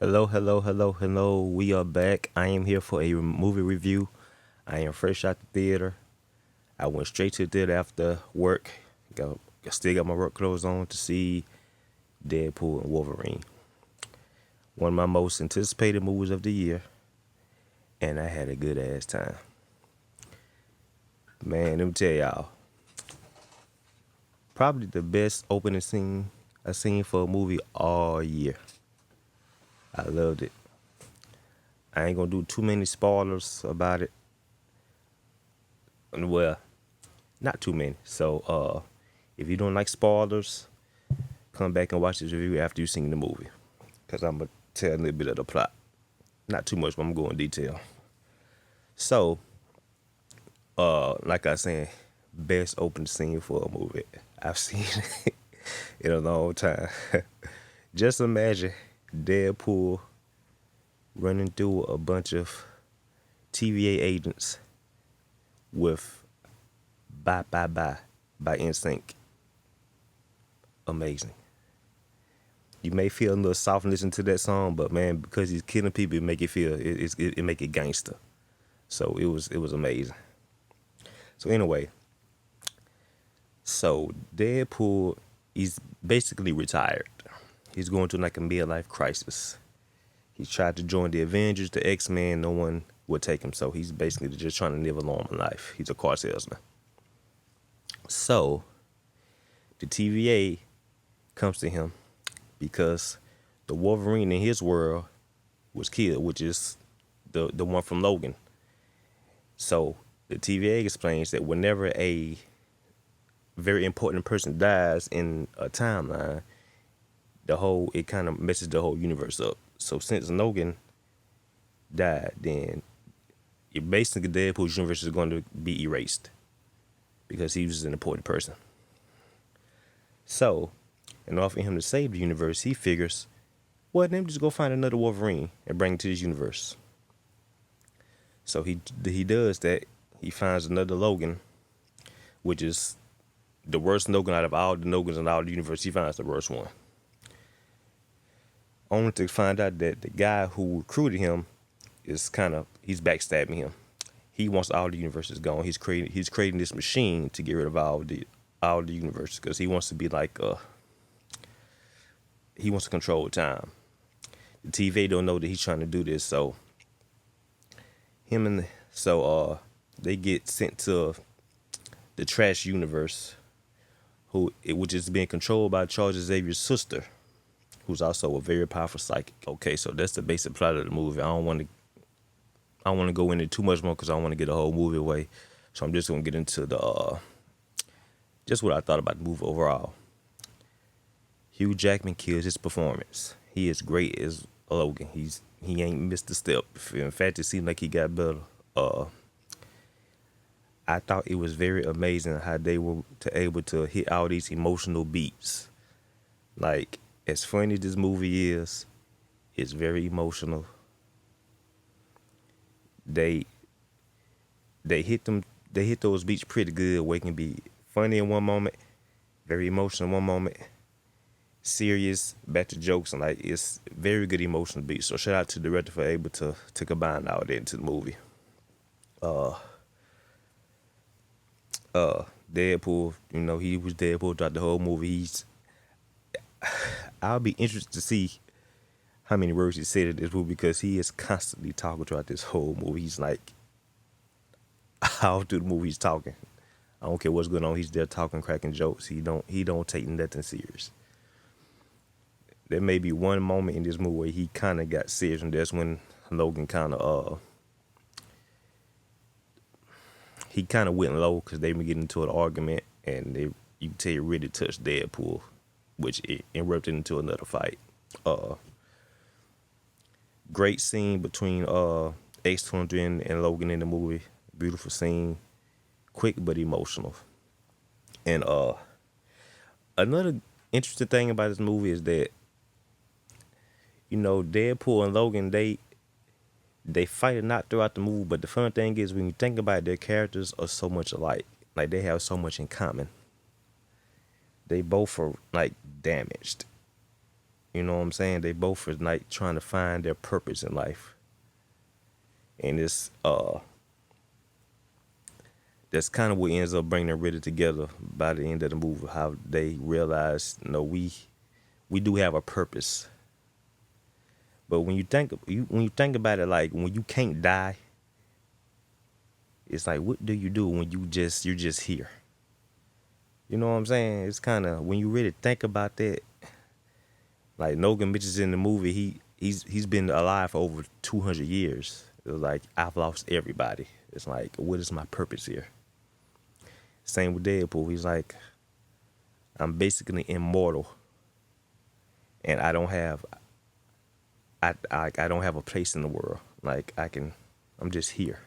Hello, hello, hello, hello. We are back. I am here for a movie review. I am fresh out the theater. I went straight to the theater after work. Still got my work clothes on to see Deadpool and Wolverine. One of my most anticipated movies of the year, and I had a good ass time. Man, let me tell y'all, probably the best opening scene I seen for a movie all year. I loved it. I ain't gonna do too many spoilers about it. Well, not too many. So if you don't like spoilers, come back and watch this review after you've seen the movie. Cause I'm gonna tell a little bit of the plot. Not too much, but I'm gonna go in detail. So, like I was saying, best opening scene for a movie I've seen in a long time. Just imagine Deadpool running through a bunch of TVA agents with Bye Bye Bye by NSYNC. Amazing. You may feel a little soft listening to that song, but man, because he's killing people, it make it feel it make it gangster. So it was amazing. So anyway, so Deadpool, he's basically retired. He's going through like a midlife crisis. He tried to join the Avengers, the X-Men. No one would take him, so he's basically just trying to live a normal life. He's a car salesman. So the TVA comes to him because the Wolverine in his world was killed, which is the one from Logan. So the TVA explains that whenever a very important person dies in a timeline, it kind of messes the whole universe up. So since Logan died, then basically Deadpool's universe is going to be erased because he was an important person. So, in order for him to save the universe, he figures, well, let me just go find another Wolverine and bring it to this universe. So he does that. He finds another Logan, which is the worst Logan out of all the Logans in all the universe. He finds the worst one. Only to find out that the guy who recruited him he's backstabbing him. He wants all the universes gone. He's creating this machine to get rid of all the universes because he wants to be like he wants to control time. The TV don't know that he's trying to do this, so they get sent to the trash universe, which is being controlled by Charles Xavier's sister, who's also a very powerful psychic. Okay, so that's the basic plot of the movie. I don't want to go into too much more because I don't want to get the whole movie away. So I'm just gonna get into the just what I thought about the movie overall. Hugh Jackman kills his performance. He is great as Logan. He ain't missed a step. In fact, it seemed like he got better. I thought it was very amazing how they were able to hit all these emotional beats. Like, as funny as this movie is, it's very emotional. They they hit them they hit those beats pretty good where it can be funny in one moment, very emotional in one moment, serious, back to jokes, and like it's very good emotional beats. So shout out to the director for able to combine all that into the movie. Deadpool, he was Deadpool throughout the whole movie. I'll be interested to see how many words he said in this movie because he is constantly talking throughout this whole movie. He's like all through the movie he's talking. I don't care what's going on. He's there talking, cracking jokes. He don't take nothing serious. There may be one moment in this movie where he kind of got serious, and that's when Logan kind of he kind of went low because they were getting into an argument, and you can tell it really touched Deadpool, which it erupted into another fight. Uh, Great scene between X-23 and Logan in the movie. Beautiful scene, quick but emotional. And another interesting thing about this movie is that Deadpool and Logan they fight a lot throughout the movie, but the fun thing is when you think about it, their characters are so much alike. Like they have so much in common. They both are like damaged. You know what I'm saying? They both are like trying to find their purpose in life. And it's that's kind of what ends up bringing them really together by the end of the movie. How they realize, we do have a purpose. But when you think about it, like when you can't die, it's like what do you do when you're just here? You know what I'm saying? It's kind of when you really think about that. Like Nogan mentions in the movie, he's been alive for over 200 years. It was like I've lost everybody. It's like what is my purpose here? Same with Deadpool. He's like I'm basically immortal, and I don't have a place in the world. Like I'm just here.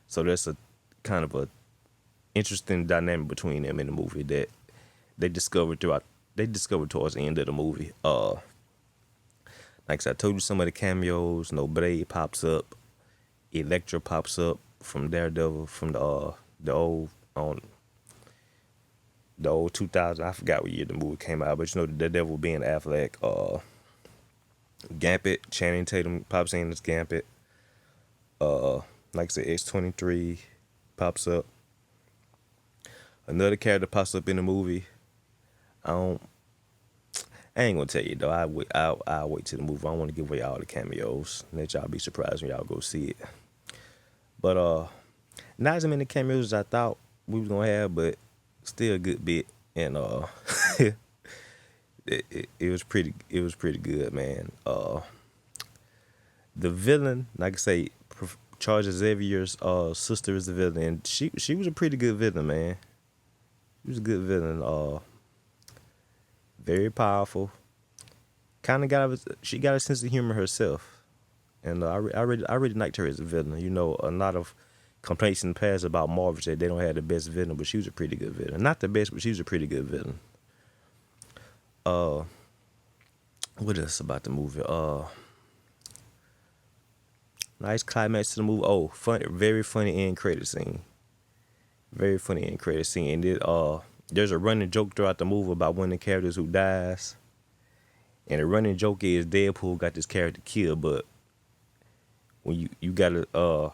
So that's a kind of a interesting dynamic between them in the movie that they discovered towards the end of the movie. Like I said, I told you some of the cameos. No, Blade pops up, Electra pops up from Daredevil from the old on the old 2000. I forgot what year the movie came out, but the Daredevil being Affleck. Gambit, Channing Tatum pops in as Gambit. Like I said, X-23 pops up. Another character pops up in the movie. I ain't gonna tell you though. I'll wait till the movie. I don't want to give away all the cameos. Let y'all be surprised when y'all go see it. But not as many cameos as I thought we was gonna have, but still a good bit. And it was pretty good, man. The villain, like I say, Charles Xavier's sister is the villain, and she was a pretty good villain, man. She was a good villain. Very powerful. She got a sense of humor herself, and I really liked her as a villain. A lot of complaints in the past about Marvel said they don't have the best villain, but she was a pretty good villain. Not the best, but she was a pretty good villain. What else about the movie? Nice climax to the movie. Oh, fun, very funny end credit scene. Very funny end credit scene. And there's a running joke throughout the movie about one of the characters who dies. And the running joke is Deadpool got this character killed, but when you gotta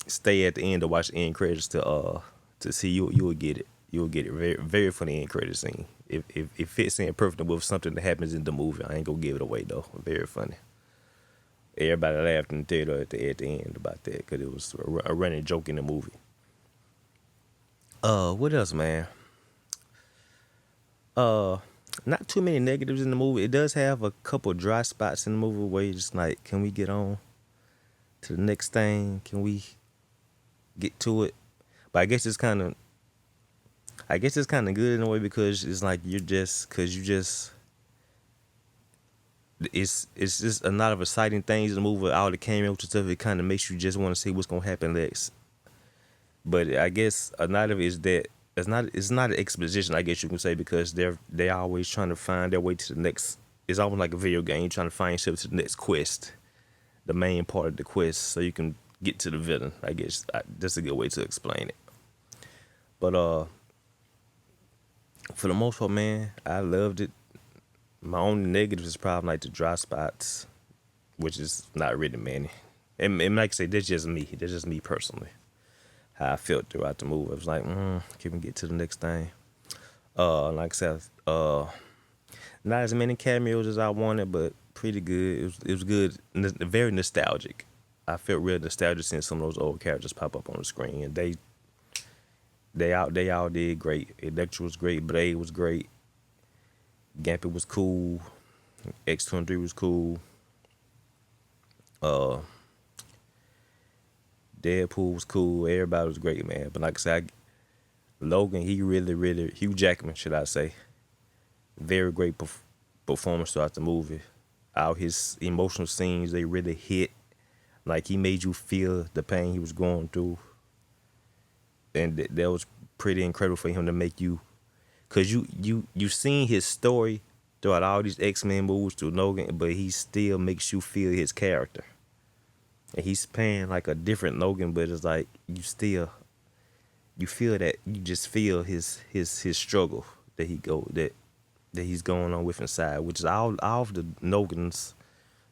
stay at the end to watch the end credits to see you will get it. You'll get it. Very very funny end credit scene. It fits in perfectly with something that happens in the movie. I ain't gonna give it away though. Very funny. Everybody laughed in the theater at the end about that because it was a running joke in the movie. What else, man? Not too many negatives in the movie. It does have a couple dry spots in the movie where you're just like, can we get on to the next thing? Can we get to it? But I guess it's kind of good in a way because it's like it's just a lot of exciting things in the movie. All the cameos and stuff, it kind of makes you just want to see what's gonna happen next. But I guess a lot of it is that it's not an exposition, I guess you can say, because they're always trying to find their way to the next. It's almost like a video game. You're trying to find yourself to the next quest, the main part of the quest, so you can get to the villain. I guess that's a good way to explain it. But for the most part, man, I loved it. My only negative is probably like the dry spots, which is not really many. And like I say, that's just me. That's just me personally. How I felt throughout the movie. I was like, can we get to the next thing? Like I said, not as many cameos as I wanted, but pretty good. It was good. Very nostalgic. I felt real nostalgic seeing some of those old characters pop up on the screen, and they all did great. Electra was great. Blade was great. Gambit was cool. X-23 was cool. Deadpool was cool. Everybody was great, man. But like I said, Logan, he really, Hugh Jackman, should I say, very great performance throughout the movie. All his emotional scenes, they really hit. Like, he made you feel the pain he was going through. And that was pretty incredible for him to make you, because you seen his story throughout all these X-Men movies through Logan, but he still makes you feel his character. And he's playing like a different Logan, but it's like you feel that, you just feel his struggle that that he's going on with inside, which is all of the Nogans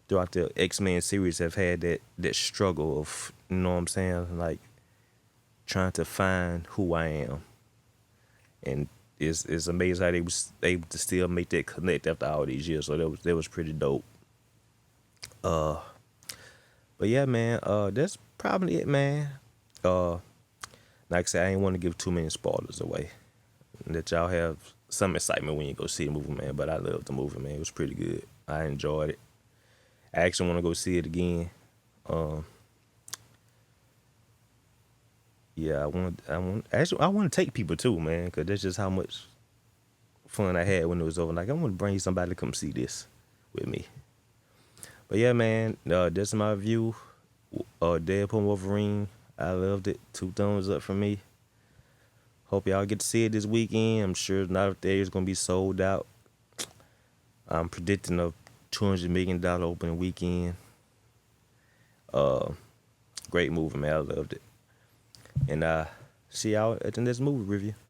throughout the X-Men series have had that struggle of, you know what I'm saying, like trying to find who I am. And it's amazing how they was able to still make that connect after all these years. So that was pretty dope. Uh, but yeah, man, that's probably it, man. Uh, like I said, I ain't want to give too many spoilers away. That y'all have some excitement when you go see the movie, man. But I loved the movie, man. It was pretty good. I enjoyed it. I actually want to go see it again. Um, yeah, I want to take people too, man, because that's just how much fun I had when it was over. Like, I want to bring somebody to come see this with me. But yeah, man, that's my view. Deadpool Wolverine. I loved it. 2 thumbs up for me. Hope y'all get to see it this weekend. I'm sure not if there is gonna be sold out. I'm predicting a $200 million opening weekend. Great movie, man. I loved it. And see y'all at the next movie review.